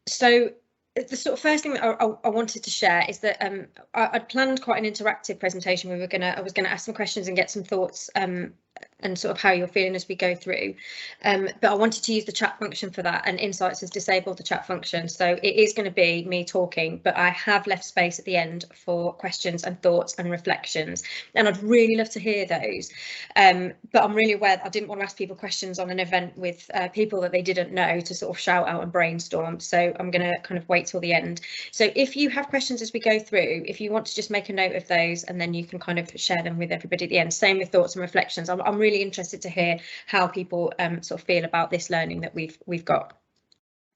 So the sort of first thing that I wanted to share is that I'd planned quite an interactive presentation. I was gonna ask some questions and get some thoughts and sort of how you're feeling as we go through. But I wanted to use the chat function for that, and Insights has disabled the chat function. So it is going to be me talking, but I have left space at the end for questions and thoughts and reflections. And I'd really love to hear those. But I'm really aware that I didn't want to ask people questions on an event with people that they didn't know to sort of shout out and brainstorm. So I'm going to kind of wait till the end. So if you have questions as we go through, if you want to just make a note of those, and then you can kind of share them with everybody at the end. Same with thoughts and reflections. I'm really interested to hear how people sort of feel about this learning that we've got.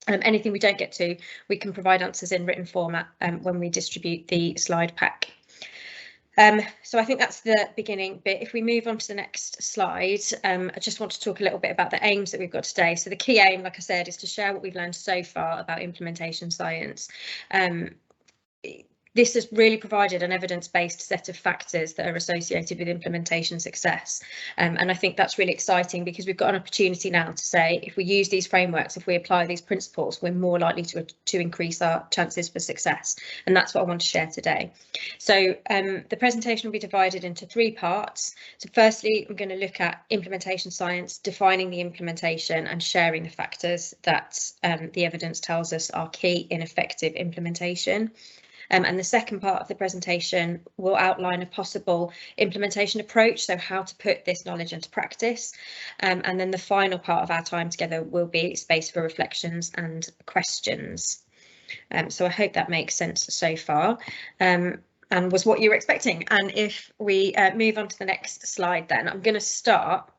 Anything we don't get to, we can provide answers in written format when we distribute the slide pack. So I think that's the beginning bit. If we move on to the next slide, I just want to talk a little bit about the aims that we've got today. So the key aim, like I said, is to share what we've learned so far about implementation science. This has really provided an evidence-based set of factors that are associated with implementation success. And I think that's really exciting because we've got an opportunity now to say, if we use these frameworks, if we apply these principles, we're more likely to increase our chances for success. And that's what I want to share today. So the presentation will be divided into 3 parts. So firstly, I'm going to look at implementation science, defining the implementation and sharing the factors that the evidence tells us are key in effective implementation. And the second part of the presentation will outline a possible implementation approach, so how to put this knowledge into practice. And then the final part of our time together will be space for reflections and questions. So I hope that makes sense so far. And was what you were expecting. And if we move on to the next slide, then I'm going to start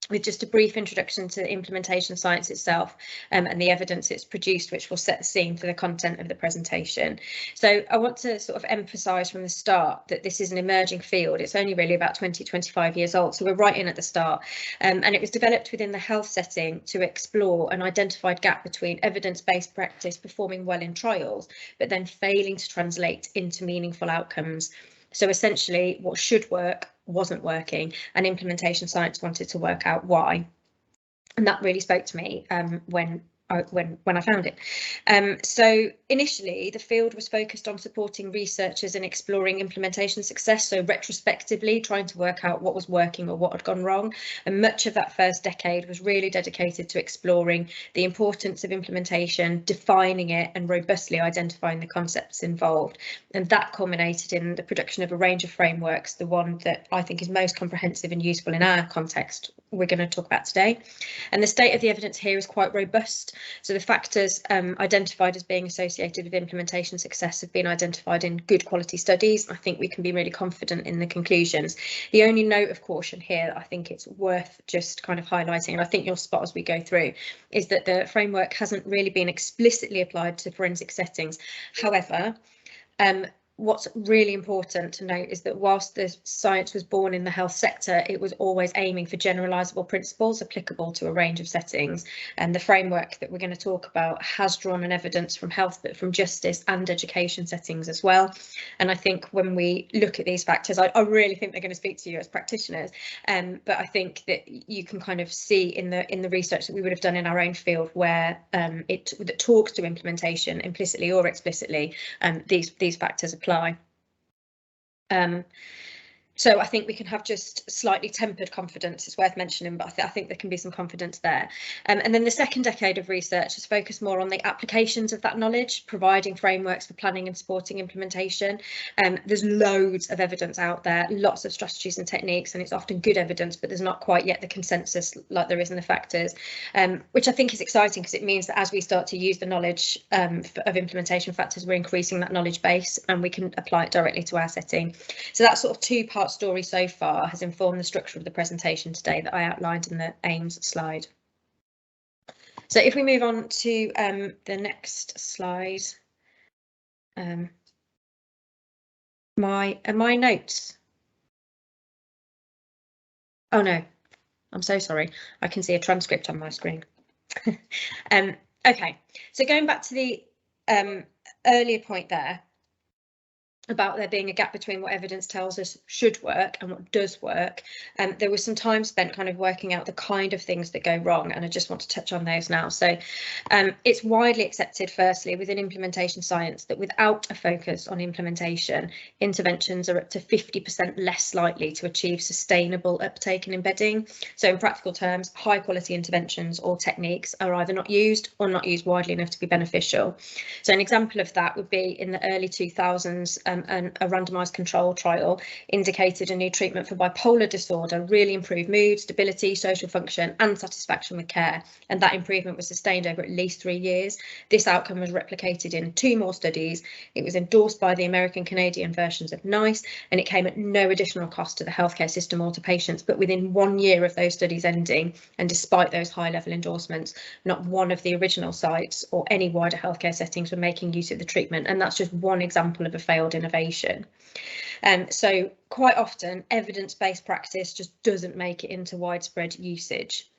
with just a brief introduction to implementation science itself and the evidence it's produced, which will set the scene for the content of the presentation. So I want to sort of emphasise from the start that this is an emerging field. It's only really about 25 years old, so we're right in at the start. And it was developed within the health setting to explore an identified gap between evidence-based practice performing well in trials, but then failing to translate into meaningful outcomes. So essentially, what should work wasn't working, and implementation science wanted to work out why. And that really spoke to me when I found it. So initially, the field was focused on supporting researchers in exploring implementation success, so retrospectively trying to work out what was working or what had gone wrong. And much of that first decade was really dedicated to exploring the importance of implementation, defining it and robustly identifying the concepts involved. And that culminated in the production of a range of frameworks, the one that I think is most comprehensive and useful in our context we're going to talk about today. And the state of the evidence here is quite robust. So the factors identified as being associated with implementation success have been identified in good quality studies. I think we can be really confident in the conclusions. The only note of caution here that I think it's worth just kind of highlighting, and I think you'll spot as we go through, is that the framework hasn't really been explicitly applied to forensic settings. However, what's really important to note is that whilst the science was born in the health sector, it was always aiming for generalisable principles applicable to a range of settings. And the framework that we're going to talk about has drawn on evidence from health, but from justice and education settings as well. And I think when we look at these factors, I really think they're going to speak to you as practitioners. But I think that you can kind of see in the research that we would have done in our own field where that talks to implementation implicitly or explicitly, these factors apply. So I think we can have just slightly tempered confidence. It's worth mentioning, but I think there can be some confidence there. And then the second decade of research has focused more on the applications of that knowledge, providing frameworks for planning and supporting implementation. There's loads of evidence out there, lots of strategies and techniques, and it's often good evidence, but there's not quite yet the consensus like there is in the factors, which I think is exciting because it means that as we start to use the knowledge of implementation factors, we're increasing that knowledge base and we can apply it directly to our setting. So that sort of two-part story so far has informed the structure of the presentation today that I outlined in the aims slide. So if we move on to the next slide, my notes. Oh no, I'm so sorry. I can see a transcript on my screen. Okay, so going back to the earlier point there, about there being a gap between what evidence tells us should work and what does work. There was some time spent kind of working out the kind of things that go wrong, and I just want to touch on those now. So it's widely accepted, firstly, within implementation science, that without a focus on implementation, interventions are up to 50% less likely to achieve sustainable uptake and embedding. So in practical terms, high quality interventions or techniques are either not used or not used widely enough to be beneficial. So an example of that would be in the early 2000s, and a randomised control trial indicated a new treatment for bipolar disorder really improved mood, stability, social function and satisfaction with care, and that improvement was sustained over at least 3 years. This outcome was replicated in 2 more studies. It was endorsed by the American Canadian versions of NICE, and it came at no additional cost to the healthcare system or to patients. But within 1 year of those studies ending, and despite those high level endorsements, not one of the original sites or any wider healthcare settings were making use of the treatment, and that's just one example of a failed innovation. So quite often evidence-based practice just doesn't make it into widespread usage.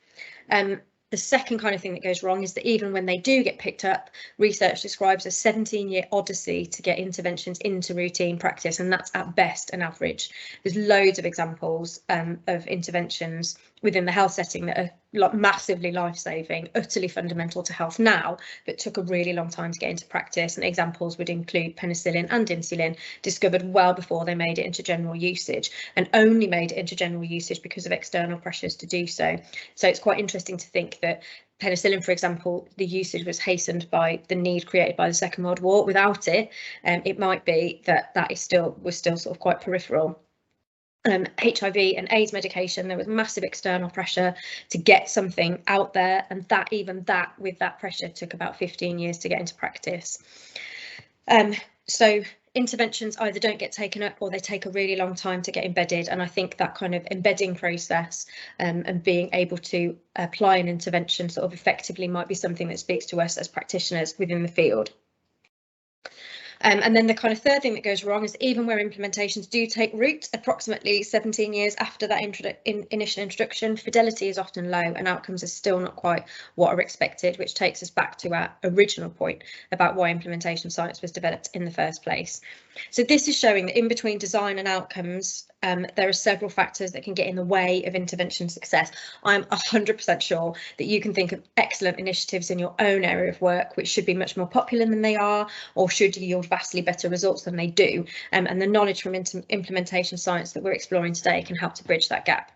The second kind of thing that goes wrong is that even when they do get picked up, research describes a 17-year odyssey to get interventions into routine practice, and that's at best an average. There's loads of examples of interventions within the health setting that are massively life-saving, utterly fundamental to health now, but took a really long time to get into practice. And examples would include penicillin and insulin, discovered well before they made it into general usage, and only made it into general usage because of external pressures to do so. So it's quite interesting to think that penicillin, for example, the usage was hastened by the need created by the Second World War. Without it, it might be that was still sort of quite peripheral. HIV and AIDS medication, there was massive external pressure to get something out there, and even that with that pressure took about 15 years to get into practice. So interventions either don't get taken up or they take a really long time to get embedded, and I think that kind of embedding process and being able to apply an intervention sort of effectively might be something that speaks to us as practitioners within the field. And then the kind of third thing that goes wrong is even where implementations do take root, approximately 17 years after that initial introduction, fidelity is often low and outcomes are still not quite what are expected, which takes us back to our original point about why implementation science was developed in the first place. So this is showing that in between design and outcomes, there are several factors that can get in the way of intervention success. I'm 100% sure that you can think of excellent initiatives in your own area of work which should be much more popular than they are, or should yield vastly better results than they do. And the knowledge from implementation science that we're exploring today can help to bridge that gap.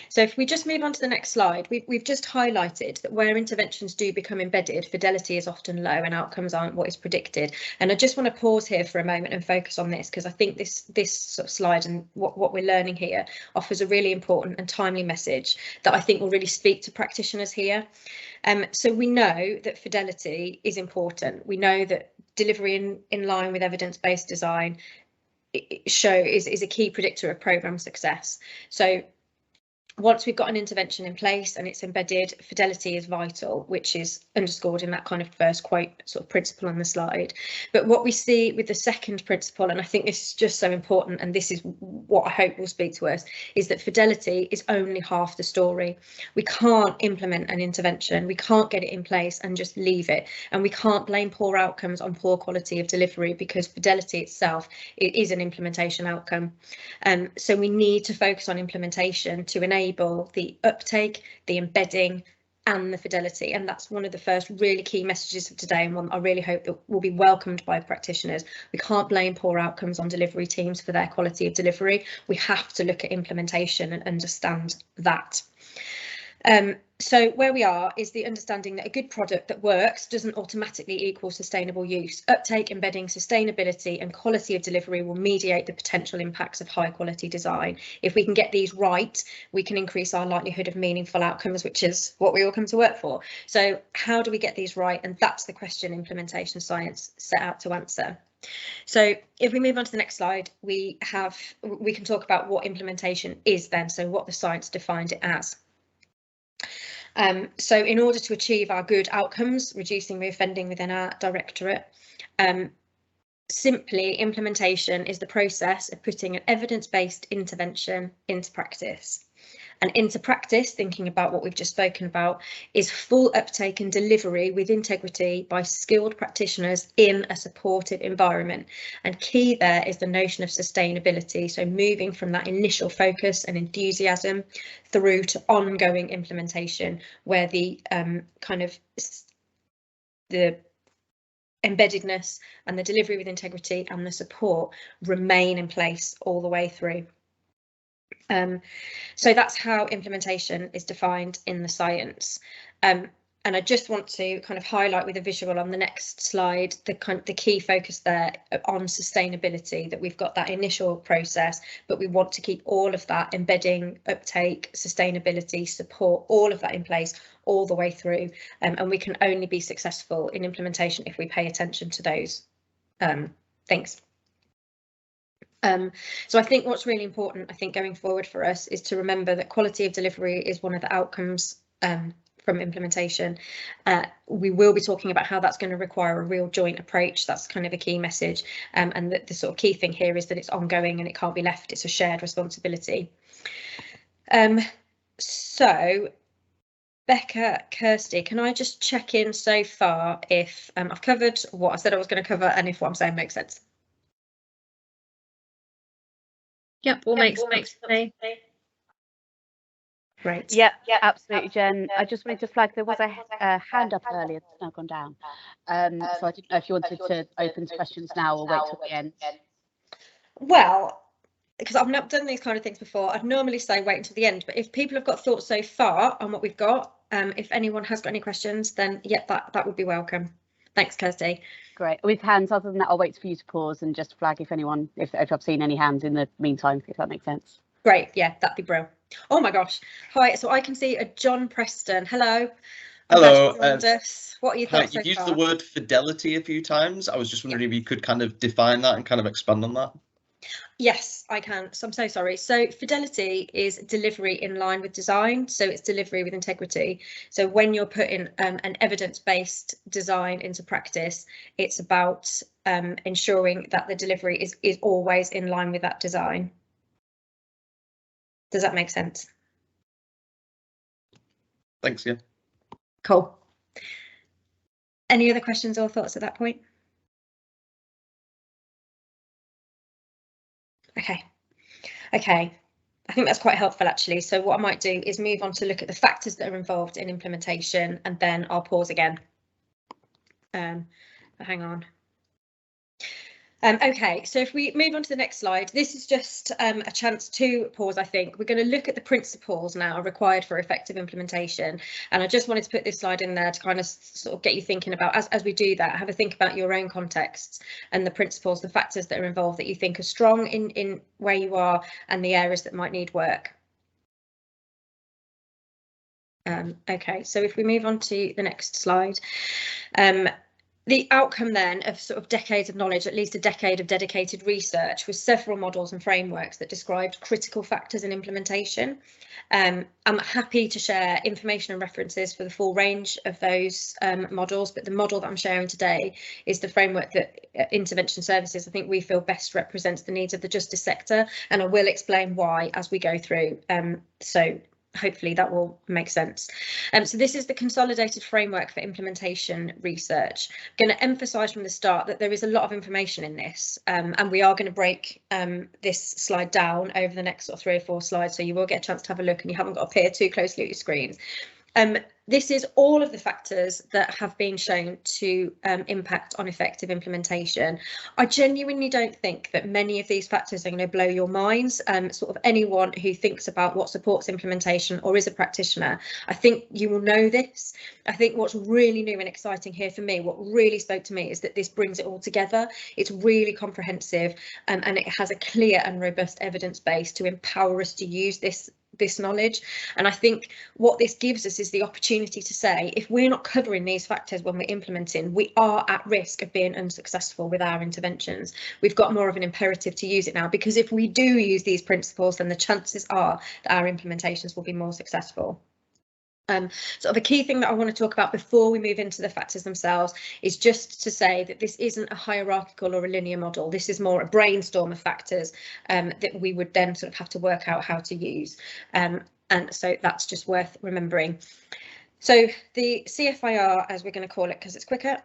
So if we just move on to the next slide, we've just highlighted that where interventions do become embedded, fidelity is often low and outcomes aren't what is predicted. And I just want to pause here for a moment and focus on this, because I think this sort of slide and what we're learning here offers a really important and timely message that I think will really speak to practitioners here. So we know that fidelity is important. We know that delivery in line with evidence-based design is a key predictor of programme success. So once we've got an intervention in place and it's embedded, fidelity is vital, which is underscored in that kind of first quote sort of principle on the slide. But what we see with the second principle, and I think this is just so important, and this is what I hope will speak to us, is that fidelity is only half the story. We can't implement an intervention, we can't get it in place and just leave it, and we can't blame poor outcomes on poor quality of delivery, because fidelity itself is an implementation outcome. So we need to focus on implementation to enable the uptake, the embedding and the fidelity, and that's one of the first really key messages of today, and one I really hope that will be welcomed by practitioners. We can't blame poor outcomes on delivery teams for their quality of delivery. We have to look at implementation and understand that. So where we are is the understanding that a good product that works doesn't automatically equal sustainable use. Uptake, embedding, sustainability and quality of delivery will mediate the potential impacts of high quality design. If we can get these right, we can increase our likelihood of meaningful outcomes, which is what we all come to work for. So how do we get these right? And that's the question implementation science set out to answer. So if we move on to the next slide, we can talk about what implementation is then, so what the science defined it as. So in order to achieve our good outcomes, reducing reoffending within our directorate, simply implementation is the process of putting an evidence-based intervention into practice. And into practice, thinking about what we've just spoken about, is full uptake and delivery with integrity by skilled practitioners in a supportive environment. And key there is the notion of sustainability, so moving from that initial focus and enthusiasm through to ongoing implementation, where the the embeddedness and the delivery with integrity and the support remain in place all the way through. So that's how implementation is defined in the science. And I just want to kind of highlight with a visual on the next slide the key focus there on sustainability, that we've got that initial process, but we want to keep all of that embedding, uptake, sustainability, support, all of that in place all the way through. And we can only be successful in implementation if we pay attention to those things. So I think what's really important, I think, going forward for us is to remember that quality of delivery is one of the outcomes from implementation. We will be talking about how that's going to require a real joint approach. That's kind of a key message. And the sort of key thing here is that it's ongoing and it can't be left. It's a shared responsibility. So Becca, Kirsty, can I just check in so far if I've covered what I said I was going to cover and if what I'm saying makes sense? Yep, all makes sense to me. Great. Yeah, absolutely, Jen. I just wanted to flag there was a hand up earlier that's now gone down. So I didn't know if you wanted to open to questions now or wait till the end. Well, because I've not done these kind of things before, I'd normally say wait until the end. But if people have got thoughts so far on what we've got, if anyone has got any questions, then yeah, that would be welcome. Thanks, Kirsty. Great. With hands, other than that, I'll wait for you to pause and just flag if I've seen any hands in the meantime, if that makes sense. Great. Yeah, that'd be brilliant. Oh my gosh. Hi. So I can see a John Preston. Hello. Hello. What are your thoughts? You've used the word fidelity a few times. I was just wondering if you could kind of define that and kind of expand on that. Yes, I can. So I'm so sorry. So fidelity is delivery in line with design. So it's delivery with integrity. So when you're putting an evidence-based design into practice, it's about ensuring that the delivery is always in line with that design. Does that make sense? Thanks, yeah. Cool. Any other questions or thoughts at that point? Okay. I think that's quite helpful, actually. So what I might do is move on to look at the factors that are involved in implementation, and then I'll pause again. Hang on. OK, so if we move on to the next slide, this is just a chance to pause. I think we're going to look at the principles now required for effective implementation. And I just wanted to put this slide in there to kind of sort of get you thinking about, as we do that, have a think about your own contexts and the principles, the factors that are involved that you think are strong in where you are and the areas that might need work. OK, so if we move on to the next slide. The outcome then of sort of decades of knowledge, at least a decade of dedicated research, with several models and frameworks that described critical factors in implementation. I'm happy to share information and references for the full range of those models, but the model that I'm sharing today is the framework that Intervention Services, I think we feel best represents the needs of the justice sector, and I will explain why as we go through. So hopefully that will make sense. So this is the Consolidated Framework for Implementation Research. I'm going to emphasise from the start that there is a lot of information in this, and we are going to break this slide down over the next sort of 3 or 4 slides, so you will get a chance to have a look and you haven't got to peer too closely at your screens. This is all of the factors that have been shown to impact on effective implementation. I genuinely don't think that many of these factors are going to blow your minds. Sort of anyone who thinks about what supports implementation or is a practitioner, I think you will know this. I think what's really new and exciting here for me, what really spoke to me, is that this brings it all together. It's really comprehensive, and it has a clear and robust evidence base to empower us to use this knowledge. And I think what this gives us is the opportunity to say, if we're not covering these factors when we're implementing, we are at risk of being unsuccessful with our interventions. We've got more of an imperative to use it now, because if we do use these principles, then the chances are that our implementations will be more successful. Sort of a key thing that I want to talk about before we move into the factors themselves is just to say that this isn't a hierarchical or a linear model. This is more a brainstorm of factors that we would then sort of have to work out how to use. And And so that's just worth remembering. So the CFIR, as we're going to call it because it's quicker,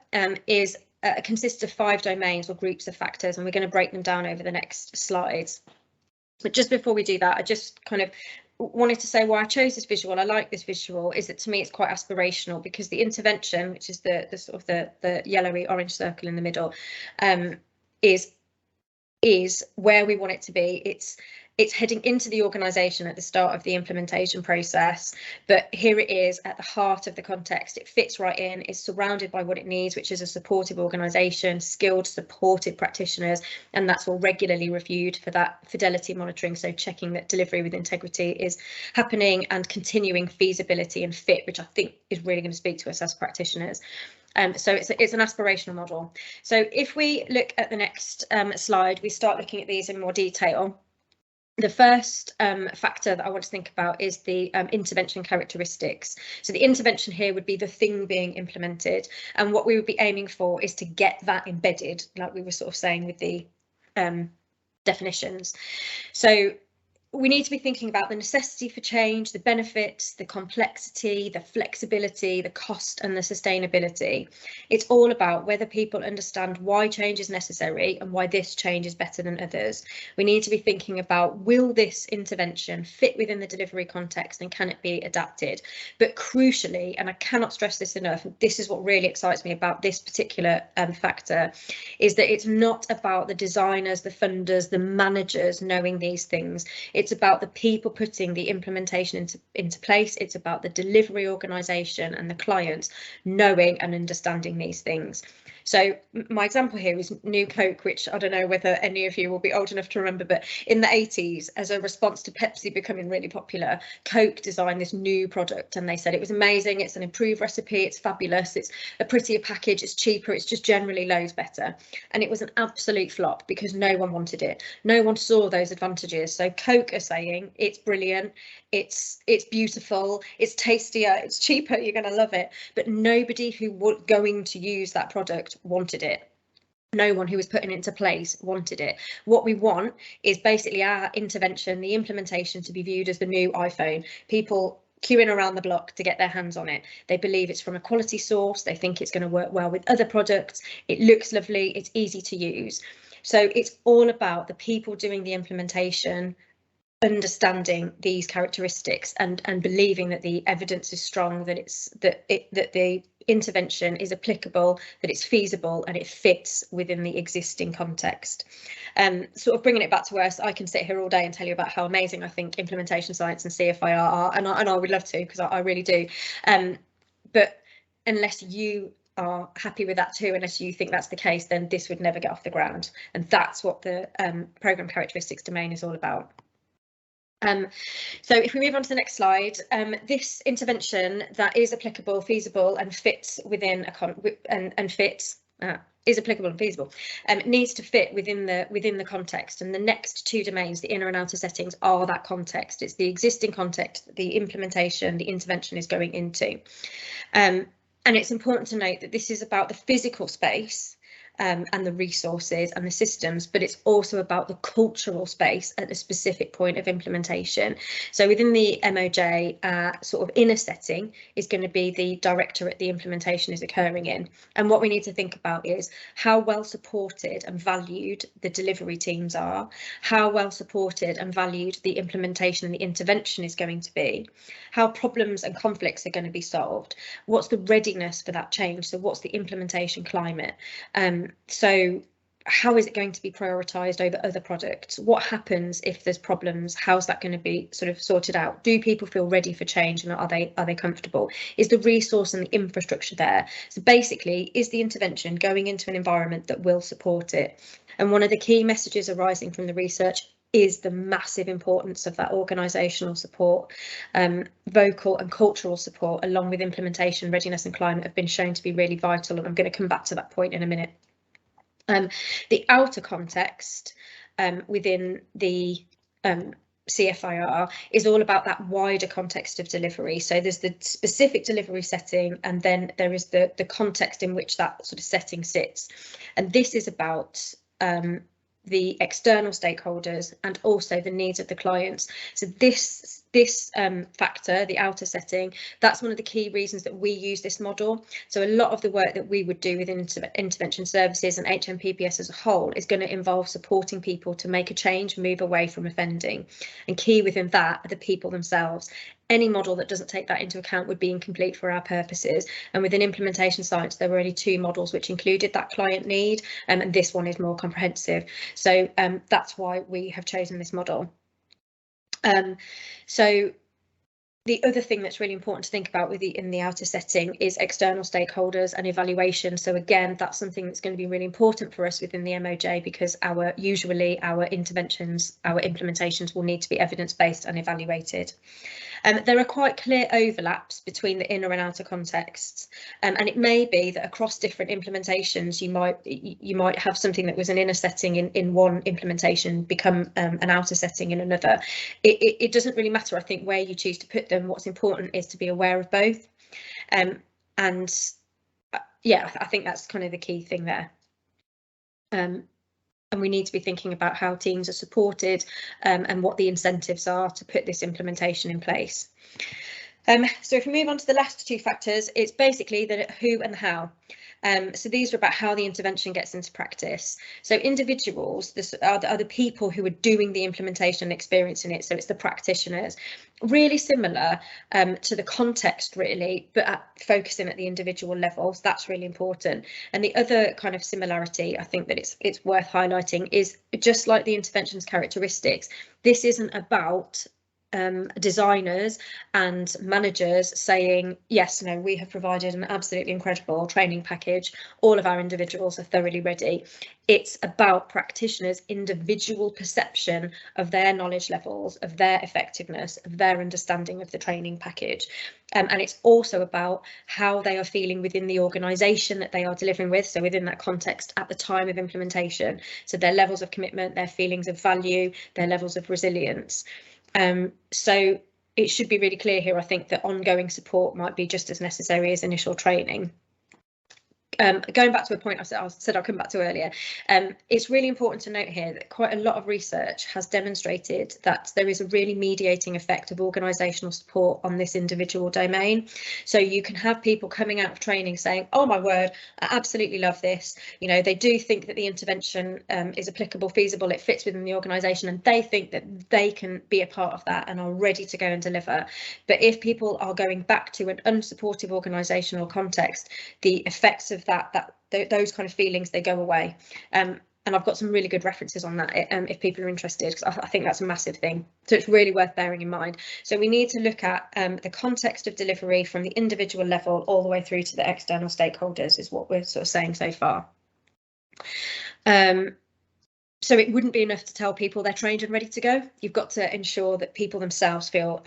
consists of 5 domains or groups of factors, and we're going to break them down over the next slides. But just before we do that, I just kind of wanted to say why I chose this visual. I like this visual is that to me it's quite aspirational, because the intervention, which is the sort of the yellowy orange circle in the middle, is where we want it to be. It's heading into the organisation at the start of the implementation process, but here it is at the heart of the context. It fits right in, it's surrounded by what it needs, which is a supportive organisation, skilled, supported practitioners, and that's all regularly reviewed for that fidelity monitoring, so checking that delivery with integrity is happening, and continuing feasibility and fit, which I think is really going to speak to us as practitioners. So it's an aspirational model. So if we look at the next slide, we start looking at these in more detail. The first factor that I want to think about is the intervention characteristics. So the intervention here would be the thing being implemented, and what we would be aiming for is to get that embedded, like we were sort of saying with the definitions. So we need to be thinking about the necessity for change, the benefits, the complexity, the flexibility, the cost and the sustainability. It's all about whether people understand why change is necessary and why this change is better than others. We need to be thinking about, will this intervention fit within the delivery context and can it be adapted? But crucially, and I cannot stress this enough, this is what really excites me about this particular factor, is that it's not about the designers, the funders, the managers knowing these things. It's about the people putting the implementation into place. It's about the delivery organisation and the clients knowing and understanding these things. So my example here is New Coke, which I don't know whether any of you will be old enough to remember, but in the 80s, as a response to Pepsi becoming really popular, Coke designed this new product, and they said it was amazing, it's an improved recipe, it's fabulous, it's a prettier package, it's cheaper, it's just generally loads better. And it was an absolute flop because no one wanted it. No one saw those advantages. So Coke are saying it's brilliant, it's beautiful, it's tastier, it's cheaper, you're going to love it. But nobody who was going to use that product wanted it. No one who was putting it into place wanted it. What we want is basically our intervention, the implementation, to be viewed as the new iPhone. People queuing around the block to get their hands on it. They believe it's from a quality source. They think it's going to work well with other products. It looks lovely. It's easy to use. So it's all about the people doing the implementation understanding these characteristics and believing that the evidence is strong, that the intervention is applicable, that it's feasible and it fits within the existing context. Sort of bringing it back to where I can sit here all day and tell you about how amazing I think implementation science and CFIR are, and I would love to, because I really do. But unless you are happy with that too, unless you think that's the case, then this would never get off the ground. And that's what the programme characteristics domain is all about. So if we move on to the next slide, this intervention that is applicable, feasible and fits within a is applicable and feasible, needs to fit within the context, and the next 2 domains, the inner and outer settings, are that context. It's the existing context, the implementation, the intervention is going into, and it's important to note that this is about the physical space and the resources and the systems, but it's also about the cultural space at a specific point of implementation. So within the MOJ, sort of inner setting is going to be the directorate the implementation is occurring in. And what we need to think about is how well supported and valued the delivery teams are, how well supported and valued the implementation and the intervention is going to be, how problems and conflicts are going to be solved, what's the readiness for that change, so what's the implementation climate. So how is it going to be prioritised over other products? What happens if there's problems? How's that going to be sort of sorted out? Do people feel ready for change, and are they comfortable? Is the resource and the infrastructure there? So basically, is the intervention going into an environment that will support it? And one of the key messages arising from the research is the massive importance of that organisational support. Vocal and cultural support, along with implementation, readiness and climate, have been shown to be really vital, and I'm going to come back to that point in a minute. The outer context within the CFIR is all about that wider context of delivery. So there's the specific delivery setting, and then there is the context in which that sort of setting sits. And this is about the external stakeholders and also the needs of the clients. So this this factor, the outer setting, that's one of the key reasons that we use this model. So a lot of the work that we would do within intervention services and HMPPS as a whole is going to involve supporting people to make a change, move away from offending. And key within that are the people themselves. Any model that doesn't take that into account would be incomplete for our purposes. And within implementation science, there were only 2 models which included that client need, and this one is more comprehensive. So that's why we have chosen this model. So the other thing that's really important to think about in the outer setting is external stakeholders and evaluation. So again, that's something that's going to be really important for us within the MOJ, because usually our interventions, our implementations will need to be evidence-based and evaluated. There are quite clear overlaps between the inner and outer contexts, and it may be that across different implementations you might have something that was an inner setting in one implementation become an outer setting in another. It doesn't really matter, I think, where you choose to put them. What's important is to be aware of both, and yeah, I think that's kind of the key thing there. And we need to be thinking about how teams are supported and what the incentives are to put this implementation in place. So if we move on to the last 2 factors, it's basically the who and the how. So these are about how the intervention gets into practice. So individuals are the people who are doing the implementation and experiencing it. So it's the practitioners, really similar to the context really, but focusing at the individual level. So that's really important. And the other kind of similarity I think that it's worth highlighting is, just like the intervention's characteristics, this isn't about designers and managers saying, yes, no, we have provided an absolutely incredible training package, all of our individuals are thoroughly ready. It's about practitioners' individual perception of their knowledge levels, of their effectiveness, of their understanding of the training package. And it's also about how they are feeling within the organisation that they are delivering with, so within that context at the time of implementation. So their levels of commitment, their feelings of value, their levels of resilience. So it should be really clear here, I think, that ongoing support might be just as necessary as initial training. Going back to a point I said I'll come back to earlier, it's really important to note here that quite a lot of research has demonstrated that there is a really mediating effect of organisational support on this individual domain. So you can have people coming out of training saying, oh my word, I absolutely love this. You know, they do think that the intervention is applicable, feasible, it fits within the organisation, and they think that they can be a part of that and are ready to go and deliver. But if people are going back to an unsupportive organisational context, the effects of those kind of feelings, they go away. And I've got some really good references on that if people are interested, because I think that's a massive thing. So it's really worth bearing in mind. So we need to look at the context of delivery from the individual level all the way through to the external stakeholders, is what we're sort of saying so far. So it wouldn't be enough to tell people they're trained and ready to go. You've got to ensure that people themselves feel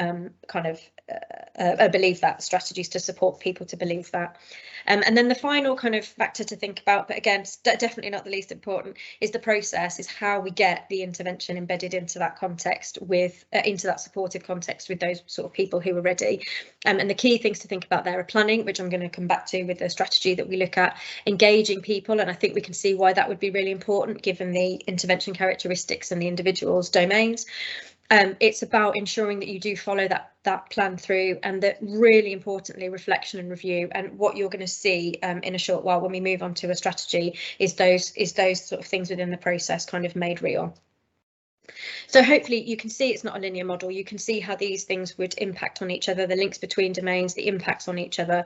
believe that, strategies to support people to believe that. And then the final kind of factor to think about, but again, definitely not the least important, is the process, is how we get the intervention embedded into that context with into that supportive context with those sort of people who are ready. And the key things to think about there are planning, which I'm going to come back to with the strategy that we look at, engaging people, and I think we can see why that would be really important given the intervention characteristics and the individual's domains. It's about ensuring that you do follow that plan through, and that really importantly, reflection and review. And what you're going to see in a short while when we move on to a strategy is those sort of things within the process kind of made real. So hopefully you can see it's not a linear model. You can see how these things would impact on each other, the links between domains, the impacts on each other,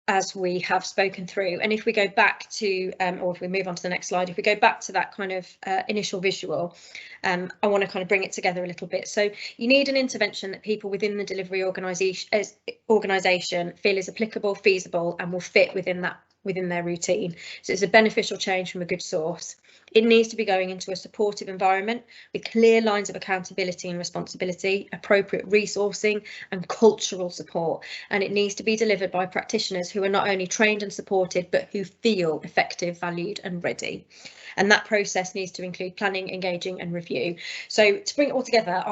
as we have spoken through. And if we go back to, or if we move on to the next slide, if we go back to that kind of initial visual, I want to kind of bring it together a little bit. So you need an intervention that people within the delivery organisation feel is applicable, feasible, and will fit within their routine. So it's a beneficial change from a good source. It needs to be going into a supportive environment with clear lines of accountability and responsibility, appropriate resourcing and cultural support. And it needs to be delivered by practitioners who are not only trained and supported, but who feel effective, valued and ready. And that process needs to include planning, engaging and review. So to bring it all together,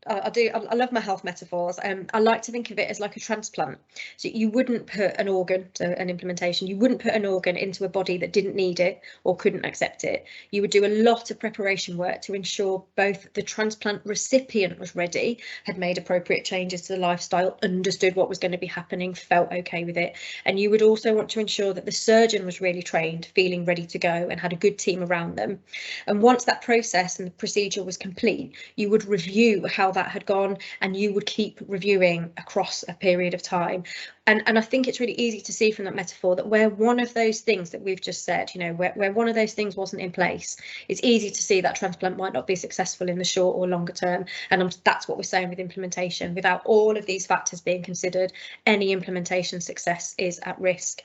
I love my health metaphors. I like to think of it as like a transplant. So you wouldn't put an organ, so an implementation, you wouldn't put an organ into a body that didn't need it or couldn't accept it. You would do a lot of preparation work to ensure both the transplant recipient was ready, had made appropriate changes to the lifestyle, understood what was going to be happening, felt okay with it. And you would also want to ensure that the surgeon was really trained, feeling ready to go, and had a good team around them. And once that process and the procedure was complete, you would review how that had gone, and you would keep reviewing across a period of time. And I think it's really easy to see from that metaphor that where one of those things that we've just said, you know, where one of those things wasn't in place, it's easy to see that transplant might not be successful in the short or longer term. And that's what we're saying with implementation. Without all of these factors being considered, any implementation success is at risk.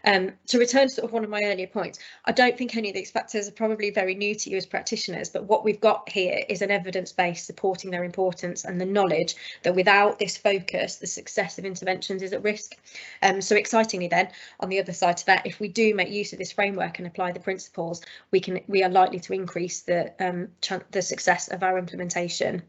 To return to sort of one of my earlier points, I don't think any of these factors are probably very new to you as practitioners, but what we've got here is an evidence base supporting their importance and the knowledge that without this focus, the success of interventions is at risk. So excitingly then, on the other side to that, if we do make use of this framework and apply the principles, we are likely to increase the success of our implementation.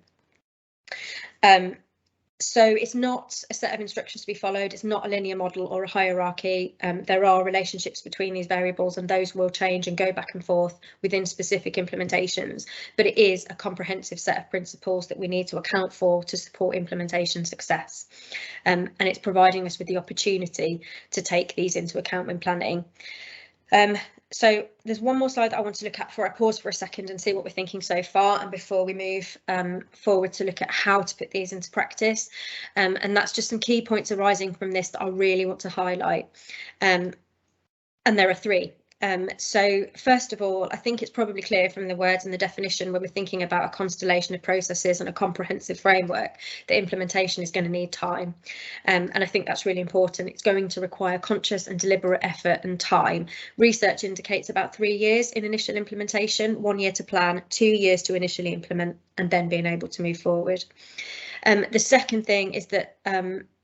So it's not a set of instructions to be followed. It's not a linear model or a hierarchy. There are relationships between these variables, and those will change and go back and forth within specific implementations. But it is a comprehensive set of principles that we need to account for to support implementation success. And it's providing us with the opportunity to take these into account when planning. So there's one more slide that I want to look at before I pause for a second and see what we're thinking so far, and before we move forward to look at how to put these into practice. And that's just some key points arising from this that I really want to highlight. And there are three. So first of all, I think it's probably clear from the words and the definition when we're thinking about a constellation of processes and a comprehensive framework that implementation is going to need time. And I think that's really important. It's going to require conscious and deliberate effort and time. Research indicates about 3 years in initial implementation, 1 year to plan, 2 years to initially implement, and then being able to move forward. The second thing is that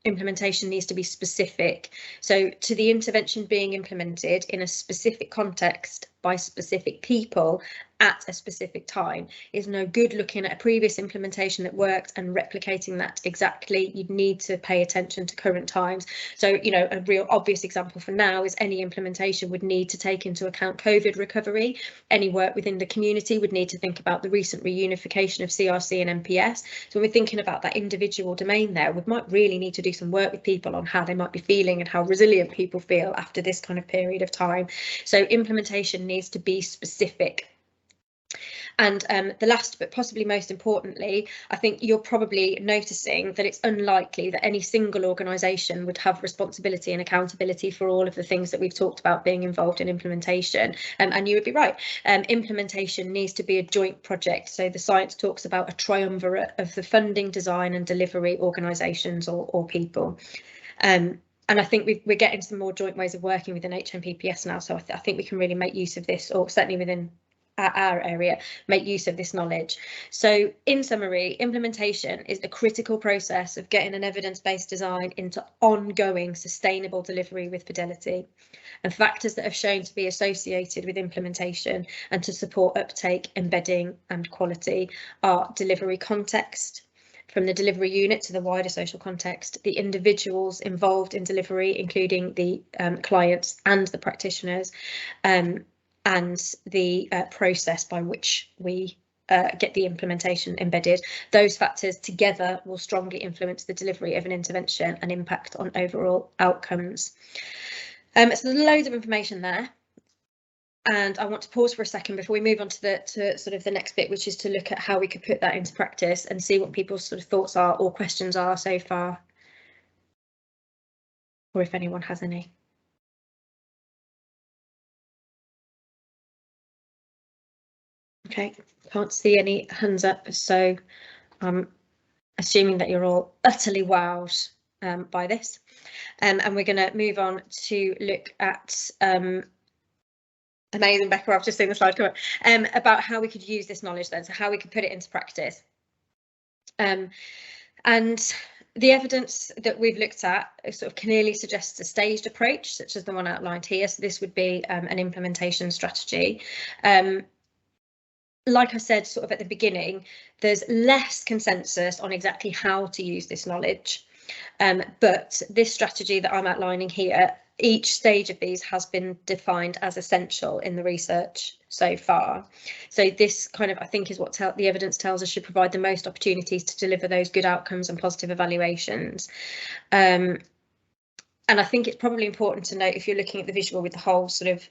implementation needs to be specific. So to the intervention being implemented in a specific context by specific people at a specific time. Is no good looking at a previous implementation that worked and replicating that exactly. You'd need to pay attention to current times. So, you know, a real obvious example for now is any implementation would need to take into account COVID recovery. Any work within the community would need to think about the recent reunification of CRC and MPS. So when we're thinking about that individual domain there, we might really need to do some work with people on how they might be feeling and how resilient people feel after this kind of period of time. So implementation needs to be specific. And the last, but possibly most importantly, I think you're probably noticing that it's unlikely that any single organisation would have responsibility and accountability for all of the things that we've talked about being involved in implementation. And you would be right. Implementation needs to be a joint project. So the science talks about a triumvirate of the funding, design and delivery organisations or people. And I think we're getting some more joint ways of working within HMPPS now. So I think we can really make use of this, or certainly within our area, make use of this knowledge. So in summary, implementation is the critical process of getting an evidence-based design into ongoing sustainable delivery with Fidelity. And factors that have shown to be associated with implementation and to support uptake, embedding and quality are delivery context, from the delivery unit to the wider social context, the individuals involved in delivery, including the clients and the practitioners, and the process by which we get the implementation embedded. Those factors together will strongly influence the delivery of an intervention and impact on overall outcomes. So there's loads of information there. And I want to pause for a second before we move on to sort of the next bit, which is to look at how we could put that into practice and see what people's sort of thoughts are or questions are so far, or if anyone has any. Okay, can't see any hands up, so I'm assuming that you're all utterly wowed by this. And we're going to move on to look at amazing, Becca, I've just seen the slide come up, about how we could use this knowledge then, so how we could put it into practice. And the evidence that we've looked at sort of clearly suggests a staged approach, such as the one outlined here. So this would be an implementation strategy. like I said, sort of at the beginning, there's less consensus on exactly how to use this knowledge. But this strategy that I'm outlining here, each stage of these has been defined as essential in the research so far. So this kind of, I think, is what the evidence tells us should provide the most opportunities to deliver those good outcomes and positive evaluations. And I think it's probably important to note, if you're looking at the visual with the whole sort of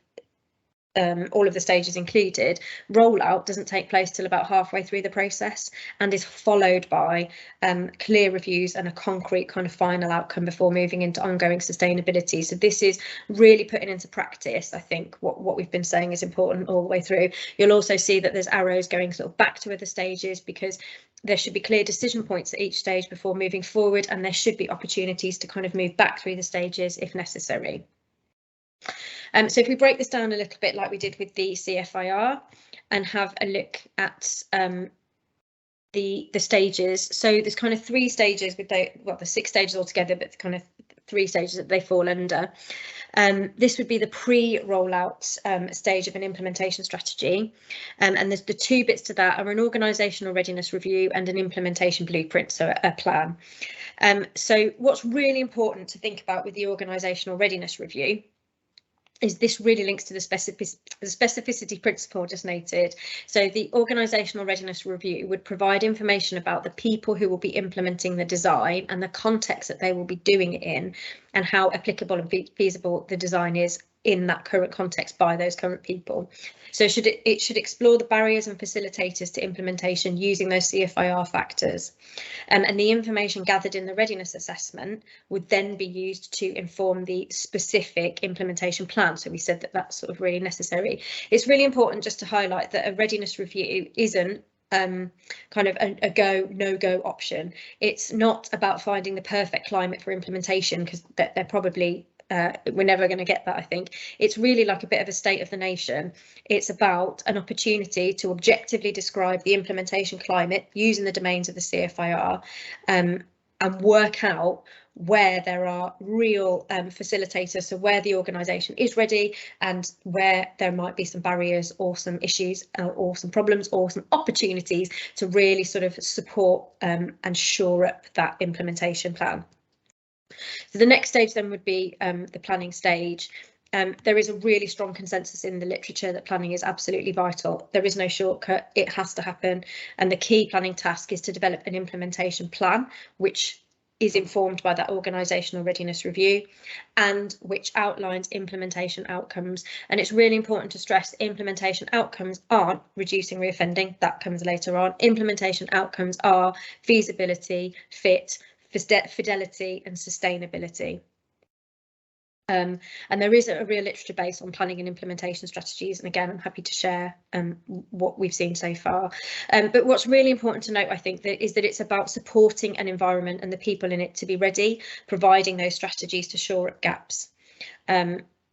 all of the stages included, rollout doesn't take place till about halfway through the process and is followed by clear reviews and a concrete kind of final outcome before moving into ongoing sustainability. So this is really putting into practice, I think, what we've been saying is important all the way through. You'll also see that there's arrows going sort of back to other stages, because there should be clear decision points at each stage before moving forward, and there should be opportunities to kind of move back through the stages if necessary. So if we break this down a little bit like we did with the CFIR and have a look at the stages, so there's kind of 3 stages with the 6 stages altogether, but the kind of 3 stages that they fall under. This would be the pre-rollout stage of an implementation strategy, and there's the 2 bits to that are an organisational readiness review and an implementation blueprint, so a plan. So what's really important to think about with the organisational readiness review is this really links to the specificity principle just noted. So the organisational readiness review would provide information about the people who will be implementing the design and the context that they will be doing it in, and how applicable and feasible the design is in that current context by those current people. So it should explore the barriers and facilitators to implementation using those CFIR factors. And the information gathered in the readiness assessment would then be used to inform the specific implementation plan. So we said that that's sort of really necessary. It's really important just to highlight that a readiness review isn't kind of a go, no-go option. It's not about finding the perfect climate for implementation, because they're probably we're never going to get that, I think. It's really like a bit of a state of the nation. It's about an opportunity to objectively describe the implementation climate using the domains of the CFIR, and work out where there are real facilitators, so where the organisation is ready and where there might be some barriers or some issues or some problems or some opportunities to really sort of support and shore up that implementation plan. So the next stage then would be the planning stage. There is a really strong consensus in the literature that planning is absolutely vital. There is no shortcut, it has to happen. And the key planning task is to develop an implementation plan, which is informed by that organisational readiness review and which outlines implementation outcomes. And it's really important to stress implementation outcomes aren't reducing reoffending, that comes later on. Implementation outcomes are feasibility, fit, fidelity and sustainability. And there is a real literature base on planning and implementation strategies, and again I'm happy to share what we've seen so far. But what's really important to note, I think, is that it's about supporting an environment and the people in it to be ready, providing those strategies to shore up gaps.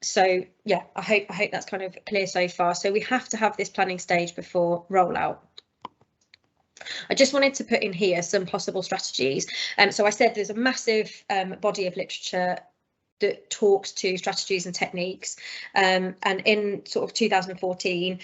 So yeah, I hope that's kind of clear so far. So we have to have this planning stage before rollout. I just wanted to put in here some possible strategies. So I said there's a massive body of literature that talks to strategies and techniques, and in sort of 2014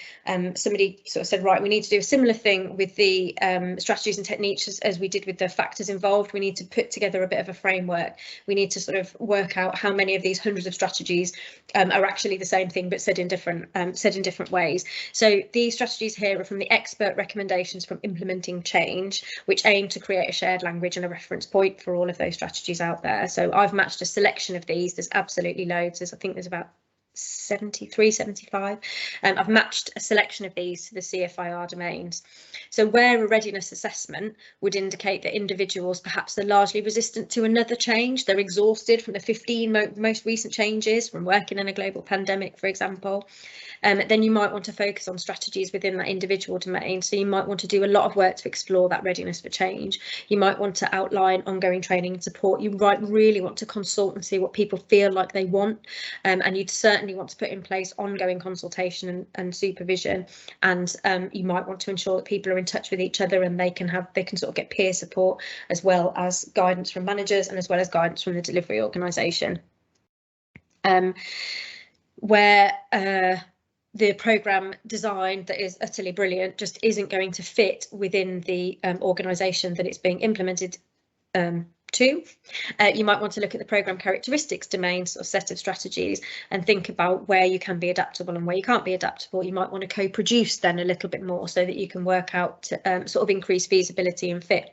somebody sort of said, right, we need to do a similar thing with the strategies and techniques as we did with the factors involved. We need to put together a bit of a framework. We need to sort of work out how many of these hundreds of strategies are actually the same thing but said in different ways. So these strategies here are from the expert recommendations from implementing change, which aim to create a shared language and a reference point for all of those strategies out there. So I've matched a selection of these. There's absolutely loads. I think there's about 73, 75. I've matched a selection of these to the CFIR domains. So where a readiness assessment would indicate that individuals perhaps are largely resistant to another change, they're exhausted from the 15 most recent changes from working in a global pandemic, for example, then you might want to focus on strategies within that individual domain. So you might want to do a lot of work to explore that readiness for change. You might want to outline ongoing training and support. You might really want to consult and see what people feel like they want, and you'd certainly want to put in place ongoing consultation and supervision, and you might want to ensure that people are in touch with each other and they can sort of get peer support as well as guidance from managers and as well as guidance from the delivery organisation. Where the program design that is utterly brilliant just isn't going to fit within the organisation that it's being implemented to. You might want to look at the program characteristics domains or set of strategies and think about where you can be adaptable and where you can't be adaptable. You might want to co-produce then a little bit more so that you can work out sort of increase feasibility and fit.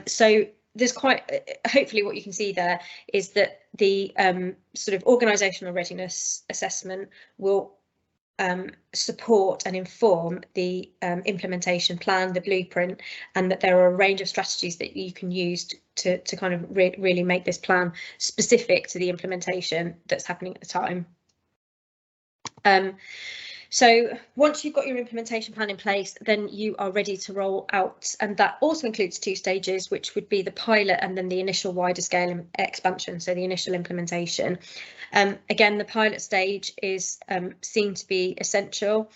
So there's hopefully what you can see there is that the sort of organisational readiness assessment will support and inform the implementation plan, the blueprint, and that there are a range of strategies that you can use to kind of really make this plan specific to the implementation that's happening at the time. So once you've got your implementation plan in place, then you are ready to roll out, and that also includes 2 stages, which would be the pilot and then the initial wider scale expansion, so the initial implementation. Again, the pilot stage is seen to be essential,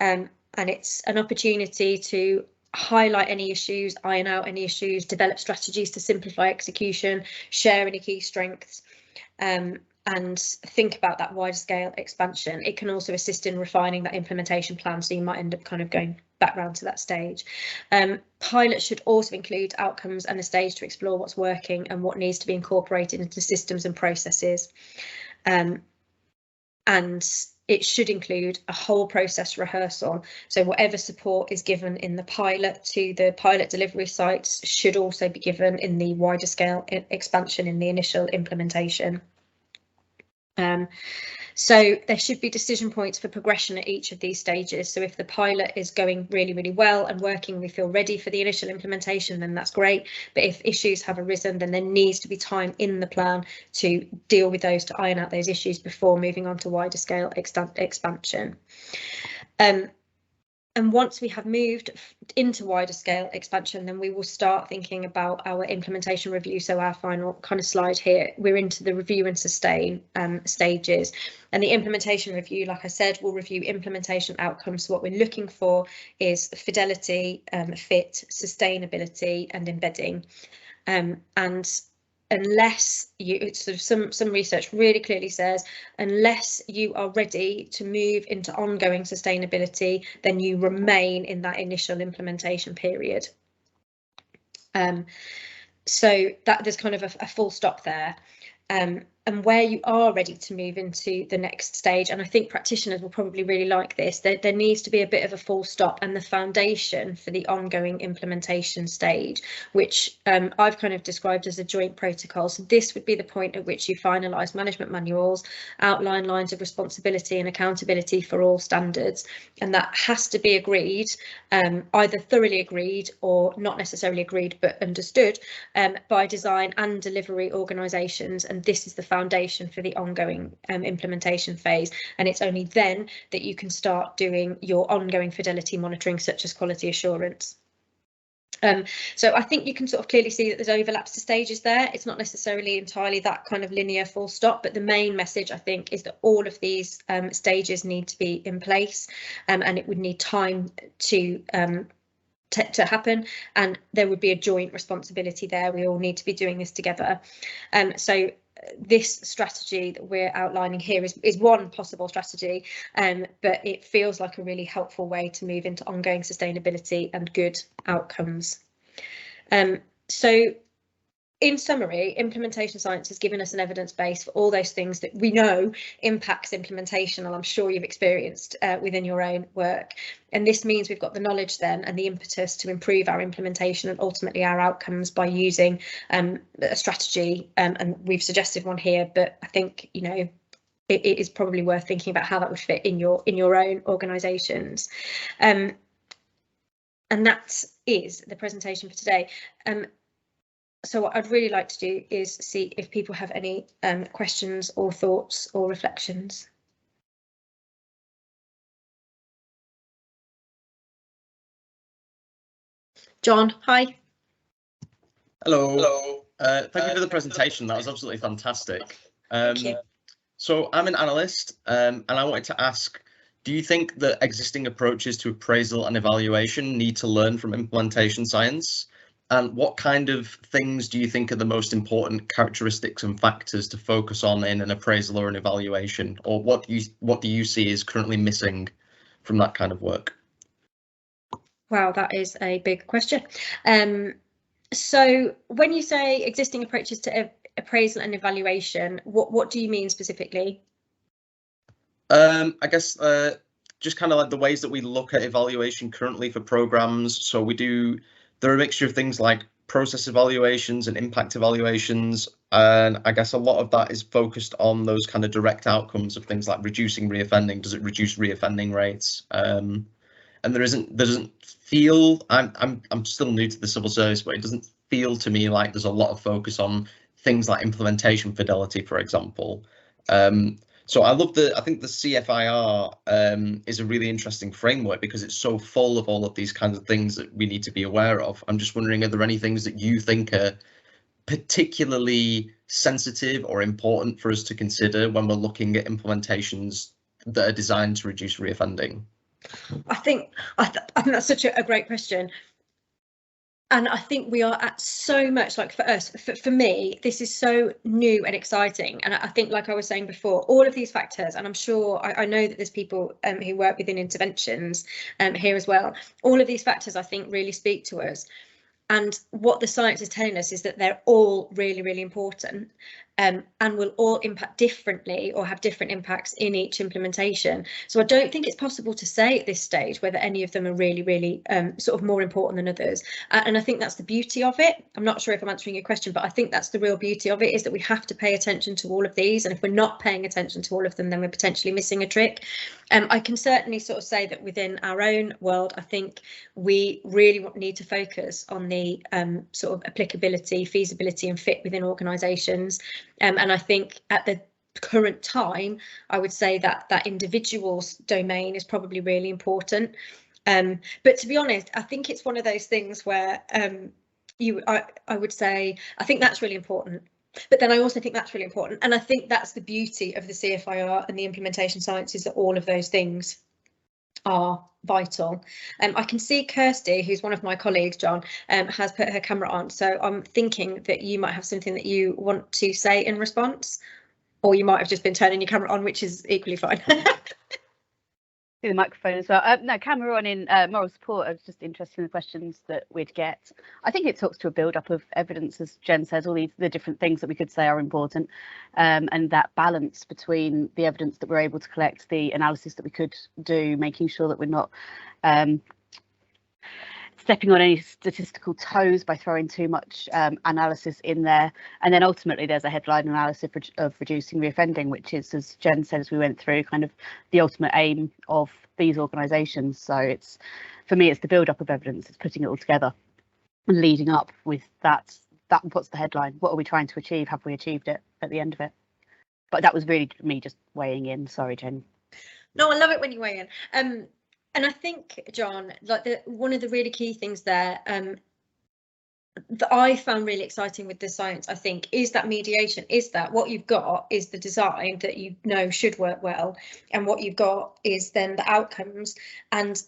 and it's an opportunity to highlight any issues, iron out any issues, develop strategies to simplify execution, share any key strengths, and think about that wider scale expansion. It can also assist in refining that implementation plan, so you might end up kind of going back round to that stage. Pilot should also include outcomes and a stage to explore what's working and what needs to be incorporated into systems and processes. And it should include a whole process rehearsal. So whatever support is given in the pilot to the pilot delivery sites should also be given in the wider scale expansion in the initial implementation. So there should be decision points for progression at each of these stages. So if the pilot is going really, really well and working, we feel ready for the initial implementation, then that's great. But if issues have arisen, then there needs to be time in the plan to deal with those, to iron out those issues before moving on to wider scale expansion. And once we have moved into wider scale expansion, then we will start thinking about our implementation review. So our final kind of slide here, we're into the review and sustain stages. And the implementation review, like I said, will review implementation outcomes. So what we're looking for is fidelity, fit, sustainability and embedding. And unless you, it's sort of some research really clearly says, unless you are ready to move into ongoing sustainability, then you remain in that initial implementation period. So that there's kind of a full stop there. And where you are ready to move into the next stage, and I think practitioners will probably really like this, there needs to be a bit of a full stop and the foundation for the ongoing implementation stage, which I've kind of described as a joint protocol. So this would be the point at which you finalise management manuals, outline lines of responsibility and accountability for all standards, and that has to be agreed, either thoroughly agreed or not necessarily agreed but understood by design and delivery organisations, and this is the foundation for the ongoing implementation phase, and it's only then that you can start doing your ongoing fidelity monitoring, such as quality assurance. So I think you can sort of clearly see that there's overlaps to stages there. It's not necessarily entirely that kind of linear full stop, but the main message I think is that all of these stages need to be in place, and it would need time to happen, and there would be a joint responsibility there. We all need to be doing this together. So this strategy that we're outlining here is one possible strategy, but it feels like a really helpful way to move into ongoing sustainability and good outcomes. So in summary, implementation science has given us an evidence base for all those things that we know impacts implementation, and I'm sure you've experienced within your own work. And this means we've got the knowledge then and the impetus to improve our implementation and ultimately our outcomes by using a strategy, and we've suggested one here, but I think, you know, it is probably worth thinking about how that would fit in your own organisations. And that is the presentation for today. So what I'd really like to do is see if people have any questions or thoughts or reflections. John, hi. Hello. Hello. Thank you for the presentation. That was absolutely fantastic. Thank you. So I'm an analyst, and I wanted to ask, do you think that existing approaches to appraisal and evaluation need to learn from implementation science? And what kind of things do you think are the most important characteristics and factors to focus on in an appraisal or an evaluation? Or what do you see is currently missing from that kind of work? Wow, that is a big question. So when you say existing approaches to appraisal and evaluation, what do you mean specifically? I guess just kind of like the ways that we look at evaluation currently for programs. So there are a mixture of things like process evaluations and impact evaluations, and I guess a lot of that is focused on those kind of direct outcomes of things like reducing reoffending. Does it reduce reoffending rates? And there doesn't feel, I'm still new to the civil service, but it doesn't feel to me like there's a lot of focus on things like implementation fidelity, for example. So I think the CFIR is a really interesting framework because it's so full of all of these kinds of things that we need to be aware of. I'm just wondering, are there any things that you think are particularly sensitive or important for us to consider when we're looking at implementations that are designed to reduce reoffending? I think that's such a great question. And I think we are at so much, like for us, for me, this is so new and exciting. And I think, like I was saying before, all of these factors, and I'm sure I know that there's people who work within interventions here as well. All of these factors, I think, really speak to us. And what the science is telling us is that they're all really, really important and will all impact differently or have different impacts in each implementation. So I don't think it's possible to say at this stage whether any of them are really, really sort of more important than others. And I think that's the beauty of it. I'm not sure if I'm answering your question, but I think that's the real beauty of it, is that we have to pay attention to all of these. And if we're not paying attention to all of them, then we're potentially missing a trick. I can certainly sort of say that within our own world, I think we really need to focus on the sort of applicability, feasibility and fit within organisations. And I think at the current time, I would say that that individual's domain is probably really important. But to be honest, I think it's one of those things where I would say, I think that's really important. But then I also think that's really important. And I think that's the beauty of the CFIR and the implementation sciences, that all of those things are vital. I can see Kirsty, who's one of my colleagues, John, has put her camera on. So I'm thinking that you might have something that you want to say in response, or you might have just been turning your camera on, which is equally fine. The microphone as well. No, camera on in moral support. I was just interested in the questions that we'd get. I think it talks to a build-up of evidence, as Jen says, all the different things that we could say are important, and that balance between the evidence that we're able to collect, the analysis that we could do, making sure that we're not stepping on any statistical toes by throwing too much analysis in there. And then ultimately there's a headline analysis of reducing reoffending, which is, as Jen said, as we went through, kind of the ultimate aim of these organisations. So it's, for me, it's the build up of evidence, it's putting it all together and leading up with that what's the headline, what are we trying to achieve, have we achieved it at the end of it? But that was really me just weighing in. Sorry, Jen. No, I love it when you weigh in. And I think, John, like one of the really key things there that I found really exciting with the science, I think, is that mediation, is that what you've got is the design that you know should work well, and what you've got is then the outcomes. And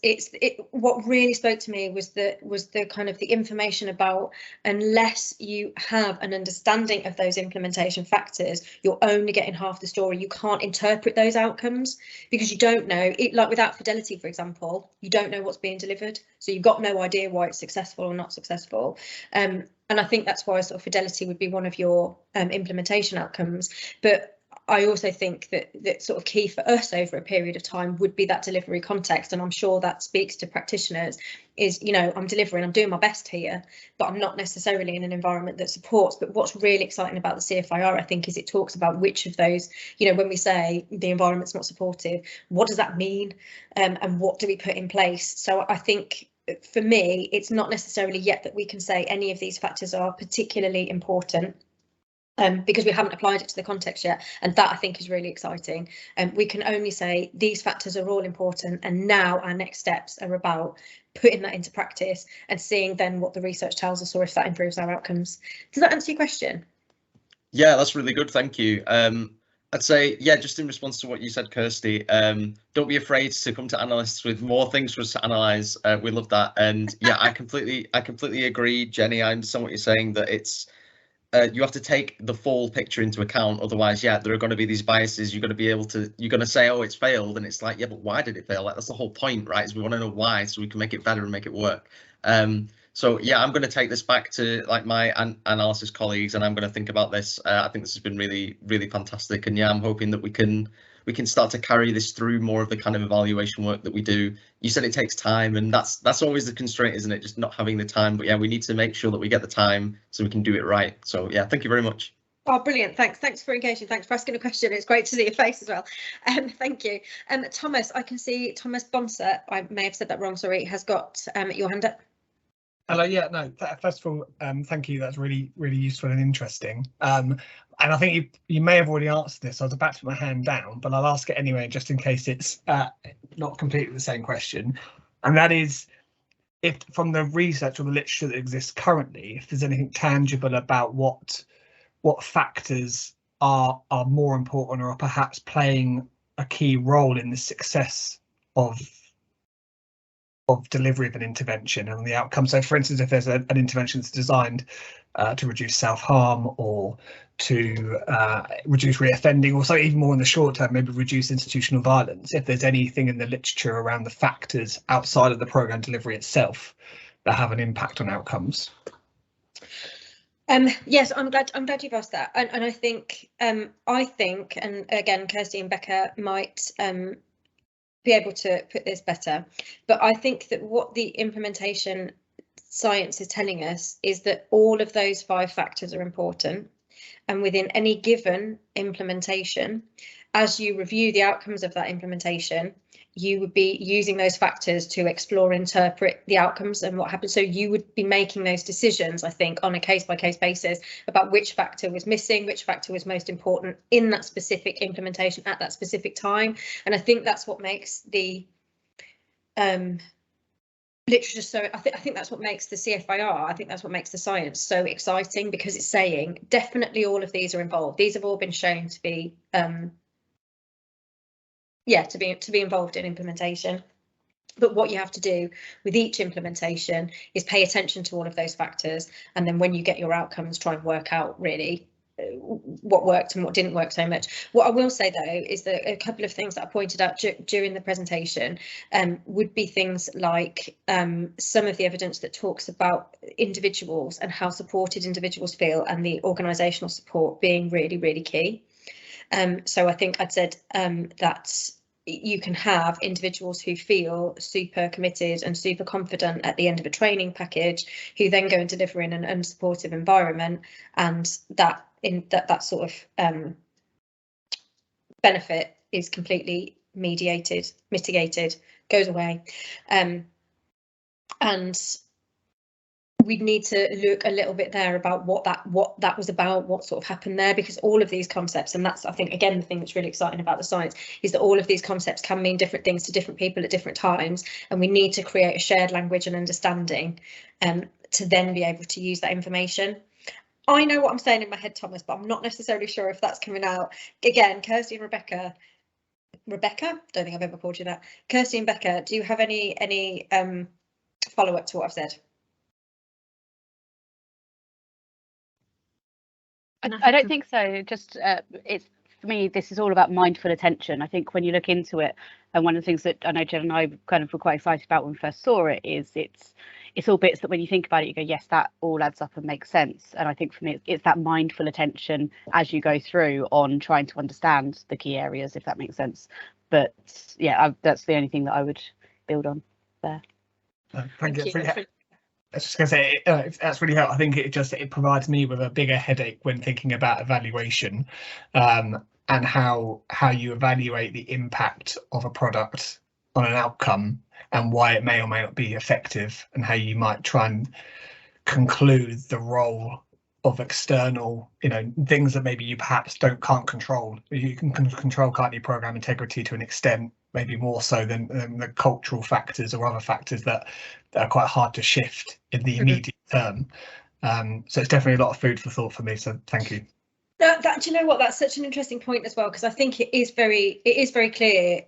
what really spoke to me was the kind of the information about, unless you have an understanding of those implementation factors, you're only getting half the story. You can't interpret those outcomes because you don't know it. Like without Fidelity, for example, you don't know what's being delivered, so you've got no idea why it's successful or not successful. And I think that's why sort of Fidelity would be one of your implementation outcomes. But I also think that sort of key for us over a period of time would be that delivery context. And I'm sure that speaks to practitioners is, you know, I'm delivering, I'm doing my best here, but I'm not necessarily in an environment that supports. But what's really exciting about the CFIR, I think, is it talks about which of those, you know, when we say the environment's not supportive, what does that mean? And what do we put in place? So I think, for me, it's not necessarily yet that we can say any of these factors are particularly important, because we haven't applied it to the context yet, and that I think is really exciting. We can only say these factors are all important, and now our next steps are about putting that into practice and seeing then what the research tells us, or if that improves our outcomes. Does that answer your question? Yeah, that's really good, thank you. I'd say, yeah, just in response to what you said, Kirsty, don't be afraid to come to analysts with more things for us to analyze. We love that. And yeah, I completely agree, Jenny. I understand what you're saying, that it's you have to take the full picture into account. Otherwise, yeah, there are going to be these biases. You're going to say, oh, it's failed. And it's like, yeah, but why did it fail? Like, that's the whole point, right? Is we want to know why, so we can make it better and make it work. So yeah, I'm going to take this back to like my analysis colleagues, and I'm going to think about this. I think this has been really, really fantastic, and yeah, I'm hoping that we can start to carry this through more of the kind of evaluation work that we do. You said it takes time, and that's always the constraint, isn't it? Just not having the time. But yeah, we need to make sure that we get the time so we can do it right. So yeah, thank you very much. Oh, brilliant. Thanks for engaging. Thanks for asking a question. It's great to see your face as well. Thank you. Thomas, I can see Thomas Bonser, I may have said that wrong, sorry, has got your hand up. Hello, yeah, no, first of all, thank you. That's really, really useful and interesting. And I think you may have already answered this. I was about to put my hand down, but I'll ask it anyway, just in case it's not completely the same question. And that is, if from the research or the literature that exists currently, if there's anything tangible about what factors are more important or are perhaps playing a key role in the success of delivery of an intervention and the outcome. So for instance, if there's an intervention that's designed to reduce self-harm or to reduce reoffending, or so even more in the short term, maybe reduce institutional violence, if there's anything in the literature around the factors outside of the programme delivery itself that have an impact on outcomes. Yes, I'm glad you've asked that, and I think and again, Kirsty and Becca might be able to put this better, but I think that what the implementation science is telling us is that all of those 5 factors are important, and within any given implementation, as you review the outcomes of that implementation, you would be using those factors to explore, interpret the outcomes and what happened. So you would be making those decisions, I think, on a case-by-case basis about which factor was missing, which factor was most important in that specific implementation at that specific time. And I think that's what makes the literature so, I think that's what makes the CFIR, I think that's what makes the science so exciting, because it's saying definitely all of these are involved. These have all been shown to be to be involved in implementation. But what you have to do with each implementation is pay attention to all of those factors, and then when you get your outcomes, try and work out really what worked and what didn't work so much. What I will say though is that a couple of things that I pointed out during the presentation would be things like some of the evidence that talks about individuals and how supported individuals feel, and the organisational support being really, really key. So I think I'd said that you can have individuals who feel super committed and super confident at the end of a training package, who then go and deliver in an unsupportive environment, and that sort of benefit is completely mitigated, goes away, and we'd need to look a little bit there about what that was about, what sort of happened there, because all of these concepts, and that's, I think, again, the thing that's really exciting about the science, is that all of these concepts can mean different things to different people at different times, and we need to create a shared language and understanding to then be able to use that information. I know what I'm saying in my head, Thomas, but I'm not necessarily sure if that's coming out. Again, Kirsty and Rebecca, don't think I've ever called you that. Kirsty and Becca, do you have any follow-up to what I've said? I don't think so. Just it's, for me, this is all about mindful attention. I think when you look into it, and one of the things that I know Jen and I kind of were quite excited about when we first saw it is it's all bits that when you think about it, you go, yes, that all adds up and makes sense. And I think for me, it's that mindful attention as you go through on trying to understand the key areas, if that makes sense. But yeah, that's the only thing that I would build on there. Thank you. I was just going to say, that's really helpful. I think it provides me with a bigger headache when thinking about evaluation, and how you evaluate the impact of a product on an outcome and why it may or may not be effective, and how you might try and conclude the role of external, things that maybe you perhaps can't control. You can control, can't you, program integrity to an extent, maybe more so than the cultural factors or other factors that are quite hard to shift in the immediate term. So it's definitely a lot of food for thought for me. So thank you. Do you know what? That's such an interesting point as well, because I think it is very clear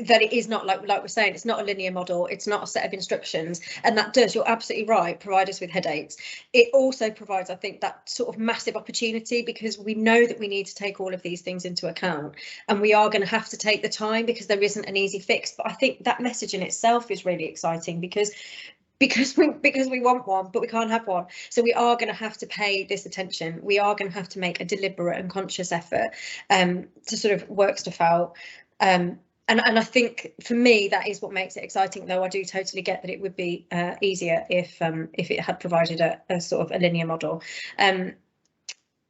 that it is not like we're saying, it's not a linear model, it's not a set of instructions, and that does, you're absolutely right, provide us with headaches. It also provides, I think, that sort of massive opportunity, because we know that we need to take all of these things into account, and we are going to have to take the time, because there isn't an easy fix. But I think that message in itself is really exciting, because we want one, but we can't have one. So we are going to have to pay this attention. We are going to have to make a deliberate and conscious effort to sort of work stuff out. And I think for me, that is what makes it exciting, though I do totally get that it would be easier if it had provided a sort of a linear model. And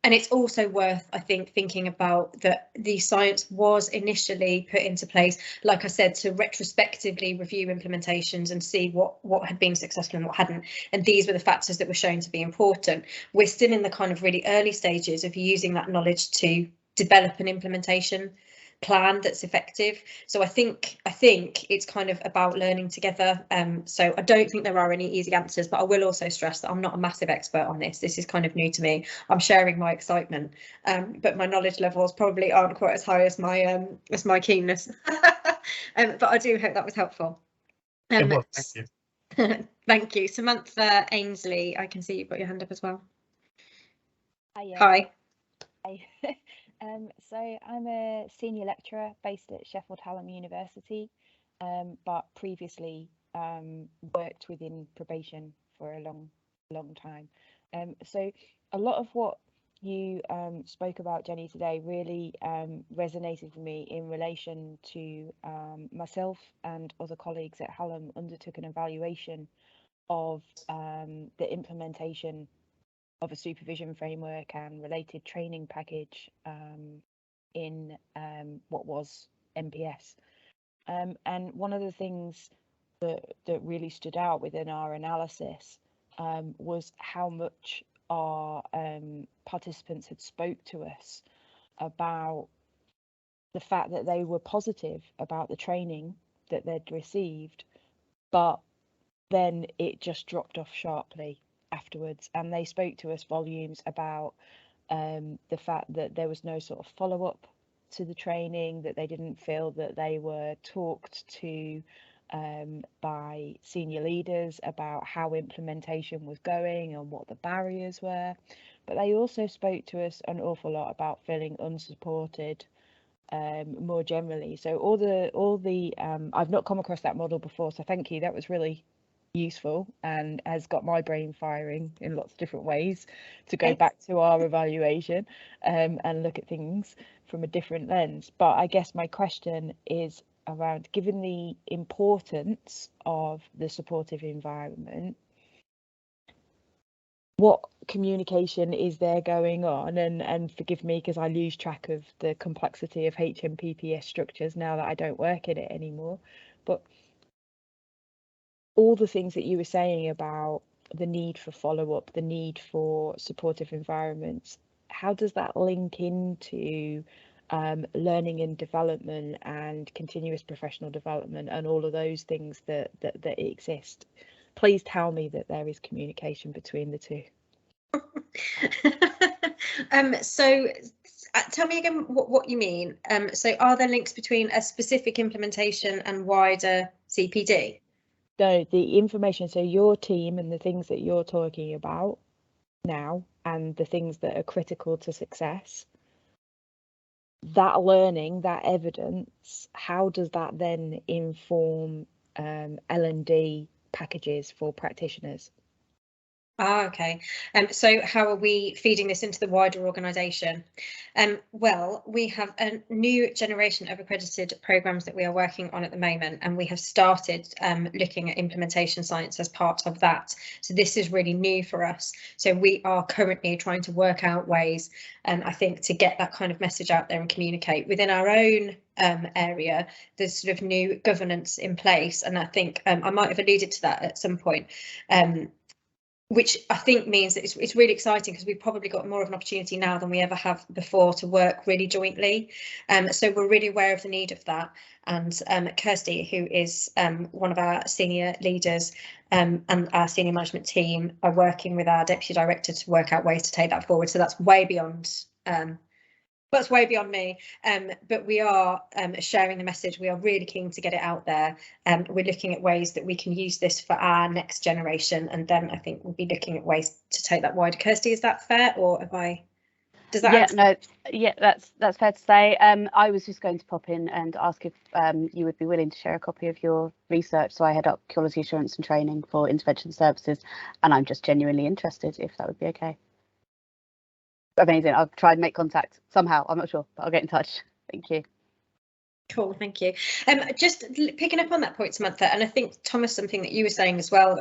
it's also worth, I think, thinking about that the science was initially put into place, like I said, to retrospectively review implementations and see what had been successful and what hadn't. And these were the factors that were shown to be important. We're still in the kind of really early stages of using that knowledge to develop an implementation plan that's effective. So I think it's kind of about learning together. So I don't think there are any easy answers, but I will also stress that I'm not a massive expert on this. This is kind of new to me. I'm sharing my excitement, but my knowledge levels probably aren't quite as high as my keenness. But I do hope that was helpful. It was, thank you. Thank you. Samantha Ainsley, I can see you've got your hand up as well. Hi. So I'm a senior lecturer based at Sheffield Hallam University, but previously worked within probation for a long time. So a lot of what you spoke about, Jenny, today really resonated with me in relation to myself and other colleagues at Hallam undertook an evaluation of the implementation of a supervision framework and related training package in what was MPS. And one of the things that really stood out within our analysis was how much our participants had spoke to us about the fact that they were positive about the training that they'd received, but then it just dropped off sharply afterwards, and they spoke to us volumes about the fact that there was no sort of follow-up to the training, that they didn't feel that they were talked to by senior leaders about how implementation was going and what the barriers were. But they also spoke to us an awful lot about feeling unsupported more generally. So all the I've not come across that model before, so thank you, that was really useful and has got my brain firing in lots of different ways to go back to our evaluation and look at things from a different lens. But I guess my question is around, given the importance of the supportive environment, what communication is there going on? And forgive me because I lose track of the complexity of HMPPS structures now that I don't work in it anymore, but all the things that you were saying about the need for follow-up, the need for supportive environments, how does that link into learning and development and continuous professional development and all of those things that exist? Please tell me that there is communication between the two. So tell me again what you mean. So are there links between a specific implementation and wider CPD? So the information, so your team and the things that you're talking about now and the things that are critical to success, that learning, that evidence, how does that then inform L&D packages for practitioners? Okay. So how are we feeding this into the wider organisation? Well, we have a new generation of accredited programmes that we are working on at the moment, and we have started looking at implementation science as part of that. So this is really new for us. So we are currently trying to work out ways, I think, to get that kind of message out there and communicate within our own area. There's sort of new governance in place, and I think I might have alluded to that at some point. which I think means that it's really exciting because we've probably got more of an opportunity now than we ever have before to work really jointly. So we're really aware of the need of that. And Kirsty, who is one of our senior leaders and our senior management team, are working with our deputy director to work out ways to take that forward. So that's way beyond that's way beyond me, but we are sharing the message. We are really keen to get it out there. We're looking at ways that we can use this for our next generation, and then I think we'll be looking at ways to take that wider. Kirsty, is that fair, or have I? Does that? Yeah, no, yeah, that's fair to say. I was just going to pop in and ask if you would be willing to share a copy of your research. So I head up quality assurance and training for intervention services, and I'm just genuinely interested if that would be okay. Amazing. I'll try and make contact somehow. I'm not sure, but I'll get in touch. Thank you. Cool, thank you. Just picking up on that point, Samantha, and I think Thomas, something that you were saying as well,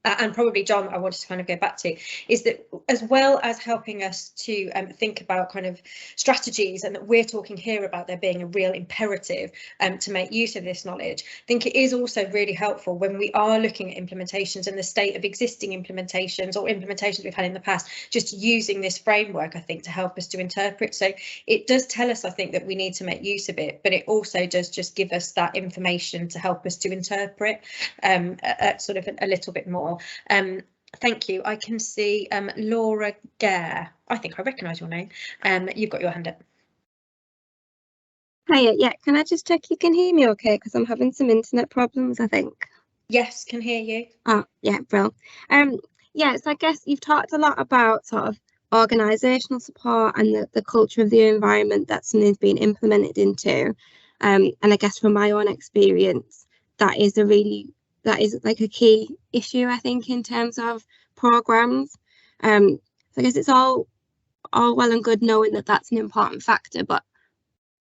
and probably John, I wanted to kind of go back to, is that as well as helping us to think about kind of strategies, and that we're talking here about there being a real imperative to make use of this knowledge, I think it is also really helpful when we are looking at implementations and the state of existing implementations or implementations we've had in the past, just using this framework, I think, to help us to interpret. So it does tell us, I think, that we need to make use of it, but it also does just give us that information to help us to interpret sort of a little bit more. Thank you. I can see Laura Gare. I think I recognise your name. You've got your hand up. Hiya, yeah, can I just check you can hear me okay? Because I'm having some internet problems, I think. Yes, can hear you. Oh, yeah, bro. Yeah, so I guess you've talked a lot about sort of organisational support and the culture of the environment that something's been implemented into. And I guess from my own experience, that is like a key issue, I think, in terms of programmes. So I guess it's all well and good knowing that that's an important factor, but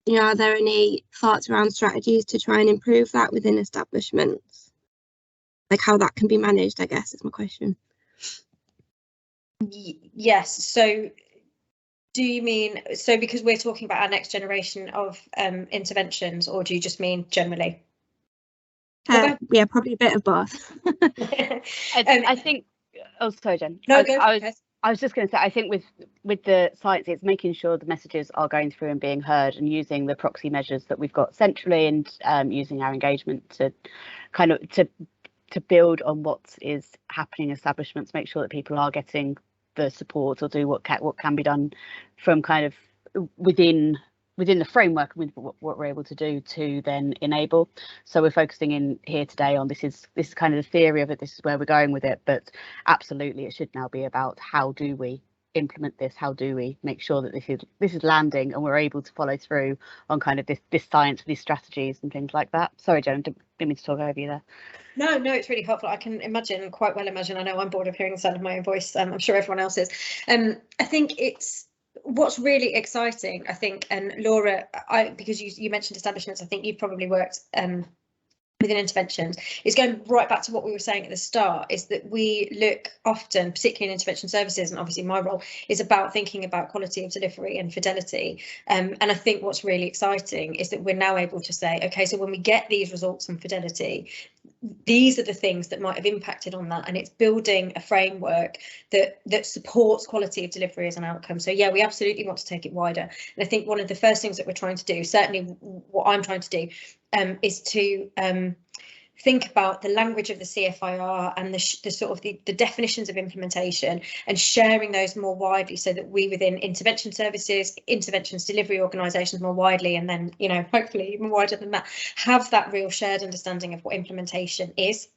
you know, are there any thoughts around strategies to try and improve that within establishments? Like how that can be managed, I guess, is my question. Yes. So do you mean, so because we're talking about our next generation of interventions, or do you just mean generally? Yeah, probably a bit of both. I think. Oh, sorry, Jen. No, I was just going to say, I think with the science, it's making sure the messages are going through and being heard, and using the proxy measures that we've got centrally, and using our engagement to kind of to build on what is happening in establishments, make sure that people are getting the support, or do what can be done from kind of within the framework with what we're able to do to then enable. So we're focusing in here today on this is kind of the theory of it, this is where we're going with it, but absolutely it should now be about how do we implement this, how do we make sure that this is landing and we're able to follow through on kind of this science, these strategies and things like that. Sorry, Jen, didn't mean to talk over you there. No, it's really helpful. I can quite well imagine. I know I'm bored of hearing the sound of my own voice. I'm sure everyone else is. I think it's what's really exciting, I think, and Laura, because you mentioned establishments, I think you've probably worked within interventions, is going right back to what we were saying at the start, is that we look often, particularly in intervention services, and obviously my role is about thinking about quality of delivery and fidelity. And I think what's really exciting is that we're now able to say, okay, so when we get these results on fidelity, these are the things that might have impacted on that, and it's building a framework that supports quality of delivery as an outcome. So yeah, we absolutely want to take it wider, and I think one of the first things that we're trying to do, certainly what I'm trying to do, is to think about the language of the CFIR and the sort of the definitions of implementation, and sharing those more widely, so that we within intervention services, interventions delivery organisations more widely, and then, you know, hopefully even wider than that, have that real shared understanding of what implementation is.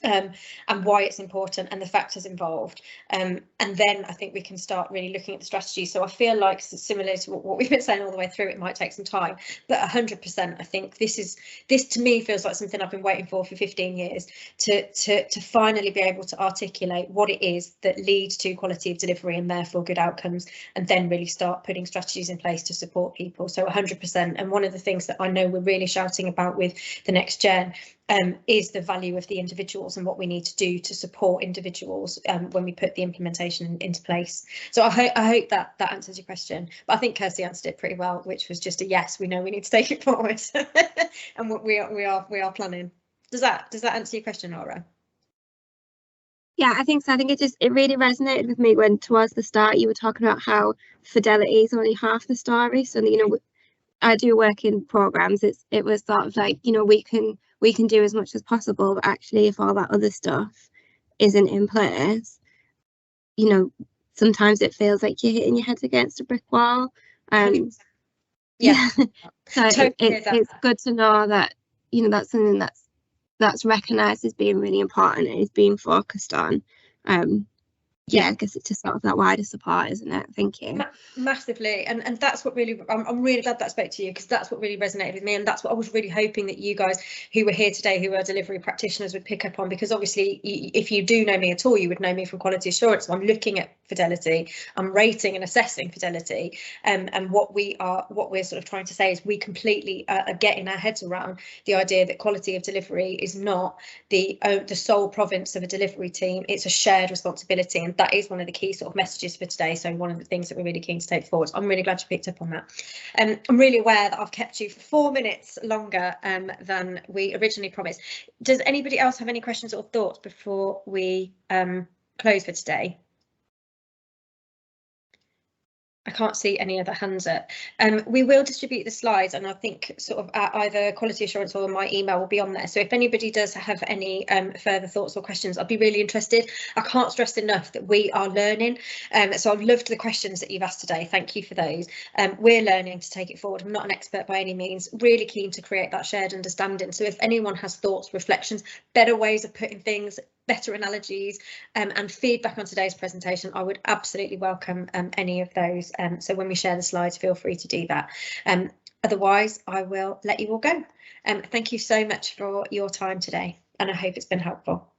And why it's important and the factors involved, and then I think we can start really looking at the strategy. So I feel like, similar to what we've been saying all the way through, it might take some time, but 100% I think this to me feels like something I've been waiting for 15 years, to finally be able to articulate what it is that leads to quality of delivery and therefore good outcomes, and then really start putting strategies in place to support people. So 100%. And one of the things that I know we're really shouting about with the next gen is the value of the individuals and what we need to do to support individuals when we put the implementation into place. So I hope that answers your question. But I think Kirsty answered it pretty well, which was just a yes. We know we need to take it forward, and what we are planning. Does that answer your question, Laura? Yeah, I think so. I think it really resonated with me when towards the start you were talking about how Fidelity is only half the story. So, I do work in programs. It was sort of like, we can do as much as possible, but actually if all that other stuff isn't in place, sometimes it feels like you're hitting your head against a brick wall. Yeah. So it's good to know that, that's something that's recognised as being really important and is being focused on. I guess it's just sort of that wider support, isn't it? Thank you. Massively, and that's what really, I'm really glad that spoke to you, because that's what really resonated with me, and that's what I was really hoping that you guys who were here today, who are delivery practitioners, would pick up on, because obviously if you do know me at all, you would know me from quality assurance. I'm looking at Fidelity, I'm rating and assessing Fidelity, and what we're sort of trying to say is we completely are getting our heads around the idea that quality of delivery is not the sole province of a delivery team. It's a shared responsibility, and that is one of the key sort of messages for today. So one of the things that we're really keen to take forward. I'm really glad you picked up on that. I'm really aware that I've kept you for 4 minutes longer than we originally promised. Does anybody else have any questions or thoughts before we close for today? I can't see any other hands up. We will distribute the slides, and I think sort of either quality assurance or my email will be on there. So if anybody does have any further thoughts or questions, I'd be really interested. I can't stress enough that we are learning. So I've loved the questions that you've asked today. Thank you for those. We're learning to take it forward. I'm not an expert by any means, really keen to create that shared understanding. So if anyone has thoughts, reflections, better ways of putting things, better analogies, and feedback on today's presentation, I would absolutely welcome any of those. So when we share the slides, feel free to do that. Otherwise, I will let you all go. Thank you so much for your time today, and I hope it's been helpful.